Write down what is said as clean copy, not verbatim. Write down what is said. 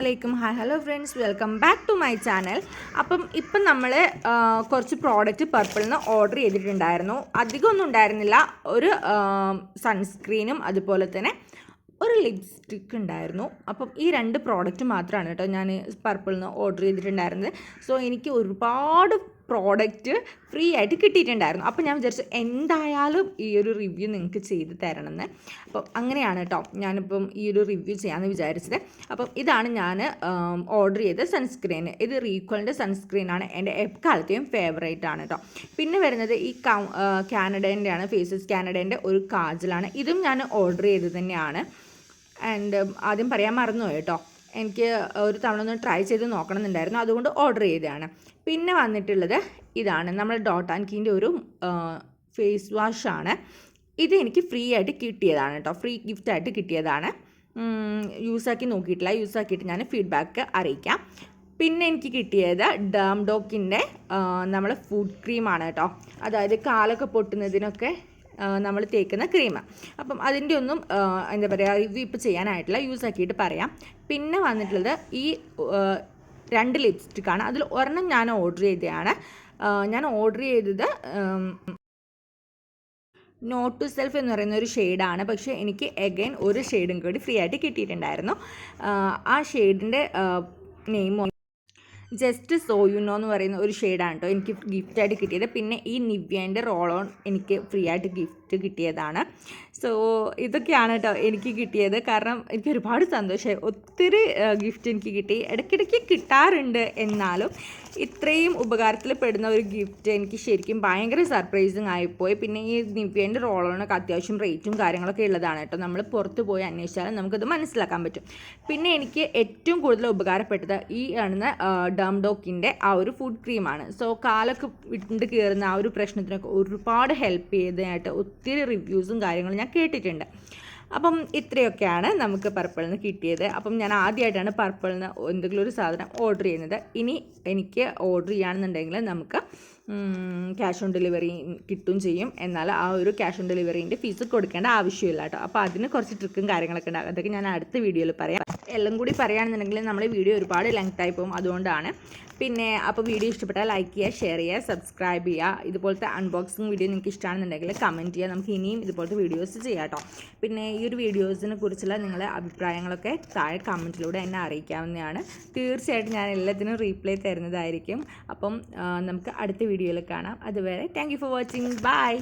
അലൈക്കും hi hello friends, welcome back to my channel. ഇപ്പം നമ്മൾ കുറച്ച് പ്രോഡക്റ്റ് പർപ്പിളിൽ നിന്ന് ഓർഡർ ചെയ്തിട്ടുണ്ടായിരുന്നു. അധികമൊന്നും ഉണ്ടായിരുന്നില്ല. ഒരു സൺസ്ക്രീനും അതുപോലെ തന്നെ ഒരു ലിപ്സ്റ്റിക്ക് ഉണ്ടായിരുന്നു. ഈ രണ്ട് പ്രോഡക്റ്റ് മാത്രമാണ് കേട്ടോ ഞാൻ പർപ്പിളിൽ നിന്ന് ഓർഡർ ചെയ്തിട്ടുണ്ടായിരുന്നത്. സോ എനിക്ക് ഒരുപാട് പ്രോഡക്റ്റ് ഫ്രീ ആയിട്ട് കിട്ടിയിട്ടുണ്ടായിരുന്നു. ഞാൻ വിചാരിച്ചു എന്തായാലും ഈ ഒരു റിവ്യൂ നിങ്ങൾക്ക് ചെയ്ത് തരണമെന്ന്. അങ്ങനെയാണ് കേട്ടോ ഞാനിപ്പം ഈ ഒരു റിവ്യൂ ചെയ്യാമെന്ന് വിചാരിച്ചത്. ഇതാണ് ഞാൻ ഓർഡർ ചെയ്ത സൺസ്ക്രീൻ. ഇത് റീക്വലിൻ്റെ സൺസ്ക്രീനാണ്. എൻ്റെ എക്കാലത്തെയും ഫേവറേറ്റ് ആണ് കേട്ടോ. പിന്നെ വരുന്നത് ഈ കാനഡേൻ്റെയാണ്, ഫേസസ് കാനഡേൻ്റെ ഒരു കാജലാണ്. ഇതും ഞാൻ ഓർഡർ ചെയ്തത് തന്നെയാണ്. ആൻഡ് ആദ്യം പറയാൻ മറന്നുപോയി കേട്ടോ, എനിക്ക് ഒരു തവണ ഒന്ന് ട്രൈ ചെയ്ത് നോക്കണമെന്നുണ്ടായിരുന്നു, അതുകൊണ്ട് ഓർഡർ ചെയ്തതാണ്. പിന്നെ വന്നിട്ടുള്ളത് ഇതാണ്, നമ്മൾ ഡോട്ട് ആൻഡ് കീൻ്റെ ഒരു ഫേസ് വാഷാണ്. ഇത് എനിക്ക് ഫ്രീ ആയിട്ട് കിട്ടിയതാണ് കേട്ടോ, ഫ്രീ ഗിഫ്റ്റായിട്ട് കിട്ടിയതാണ്. യൂസാക്കി നോക്കിയിട്ടില്ല, യൂസാക്കിയിട്ട് ഞാൻ ഫീഡ്ബാക്ക് അറിയിക്കാം. പിന്നെ എനിക്ക് കിട്ടിയത് ഡോക്കിൻ്റെ നമ്മൾ ഫുഡ് ക്രീമാണ് കേട്ടോ. അതായത് കാലൊക്കെ പൊട്ടുന്നതിനൊക്കെ നമ്മൾ തേക്കുന്ന ക്രീം. അതിൻ്റെ ഒന്നും എന്താ പറയുക, റിവ്യൂ ഇപ്പോൾ ചെയ്യാനായിട്ടില്ല, യൂസ് ആക്കിയിട്ട് പറയാം. പിന്നെ വന്നിട്ടുള്ളത് ഈ രണ്ട് ലിപ്സ്റ്റിക്കാണ്. അതിൽ ഒരെണ്ണം ഞാൻ ഓർഡർ ചെയ്തതാണ്. ഞാൻ ഓർഡർ ചെയ്തത് നോട്ട് ടു സെൽഫ് എന്ന് പറയുന്ന ഒരു ഷെയ്ഡാണ്. പക്ഷേ എനിക്ക് എഗൈൻ ഒരു ഷെയ്ഡും കൂടി ഫ്രീ ആയിട്ട് കിട്ടിയിട്ടുണ്ടായിരുന്നു. ആ ഷെയ്ഡിൻ്റെ name just so you know എന്ന് പറയുന്ന ഒരു ഷെയ്ഡാണ് കേട്ടോ എനിക്ക് ഗിഫ്റ്റായിട്ട് കിട്ടിയത്. പിന്നെ ഈ നിവ്യേൻ്റെ റോൾ ഓൺ എനിക്ക് ഫ്രീ ആയിട്ട് ഗിഫ്റ്റ് കിട്ടിയതാണ്. സോ ഇതൊക്കെയാണ് കേട്ടോ എനിക്ക് കിട്ടിയത്. കാരണം എനിക്ക് ഒരുപാട് സന്തോഷമായി, ഒത്തിരി ഗിഫ്റ്റ് എനിക്ക് കിട്ടി. ഇടയ്ക്കിടയ്ക്ക് കിട്ടാറുണ്ട്, എന്നാലും ഇത്രയും ഉപകാരത്തിൽ പെടുന്ന ഒരു ഗിഫ്റ്റ് എനിക്ക് ശരിക്കും ഭയങ്കര സർപ്രൈസിങ് ആയിപ്പോയി. പിന്നെ ഈ നിവ്യേൻ്റെ റോൾ ഓണൊക്കെ അത്യാവശ്യം റേറ്റും കാര്യങ്ങളൊക്കെ ഉള്ളതാണ് കേട്ടോ. നമ്മൾ പുറത്ത് പോയി അന്വേഷിച്ചാലും നമുക്കത് മനസ്സിലാക്കാൻ പറ്റും. പിന്നെ എനിക്ക് ഏറ്റവും കൂടുതൽ ഉപകാരപ്പെട്ടത് ഈ ആണ് ഡോക്കിൻ്റെ ആ ഒരു ഫുഡ് ക്രീമാണ്. സോ കാലൊക്കെ വിട്ട് കയറുന്ന ആ ഒരു പ്രശ്നത്തിനൊക്കെ ഒരുപാട് ഹെൽപ്പ് ചെയ്തതായിട്ട് ഒത്തിരി റിവ്യൂസും കാര്യങ്ങളും ഞാൻ കേട്ടിട്ടുണ്ട്. ഇത്രയൊക്കെയാണ് നമുക്ക് പർപ്പിളിൽ നിന്ന് കിട്ടിയത്. ഞാൻ ആദ്യമായിട്ടാണ് പർപ്പിളിൽ നിന്ന് എന്തെങ്കിലും ഒരു സാധനം ഓർഡർ ചെയ്യുന്നത്. ഇനി എനിക്ക് ഓർഡർ ചെയ്യുകയാണെന്നുണ്ടെങ്കിൽ നമുക്ക് ക്യാഷ് ഓൺ ഡെലിവറി കിട്ടും ചെയ്യും. എന്നാൽ ആ ഒരു ക്യാഷ് ഓൺ ഡെലിവറീൻ്റെ ഫീസ് കൊടുക്കേണ്ട ആവശ്യമില്ല കേട്ടോ. അതിന് കുറച്ച് ട്രിക്കും കാര്യങ്ങളൊക്കെ ഉണ്ട്, അതൊക്കെ ഞാൻ അടുത്ത വീഡിയോയിൽ പറയാം. എല്ലാം കൂടി പറയുകയാണെന്നുണ്ടെങ്കിൽ നമ്മുടെ വീഡിയോ ഒരുപാട് ലെങ്തായി പോകും, അതുകൊണ്ടാണ്. പിന്നെ വീഡിയോ ഇഷ്ടപ്പെട്ടാൽ ലൈക്ക് ചെയ്യുക, ഷെയർ ചെയ്യുക, സബ്സ്ക്രൈബ് ചെയ്യുക. ഇതുപോലത്തെ അൺബോക്സിങ് വീഡിയോ നിങ്ങൾക്ക് ഇഷ്ടമാണെന്നുണ്ടെങ്കിൽ കമൻറ്റ് ചെയ്യുക. നമുക്ക് ഇനിയും ഇതുപോലത്തെ വീഡിയോസ് ചെയ്യാം കേട്ടോ. പിന്നെ ഈ ഒരു വീഡിയോസിനെ കുറിച്ചുള്ള നിങ്ങളുടെ അഭിപ്രായങ്ങളൊക്കെ താഴെ കമൻറ്റിലൂടെ എന്നെ അറിയിക്കാവുന്നതാണ്. തീർച്ചയായിട്ടും ഞാൻ എല്ലാത്തിനും റീപ്ലൈ തരുന്നതായിരിക്കും. നമുക്ക് അടുത്ത വീഡിയോയിൽ കാണാം. അതുവരെ thank you for watching. By.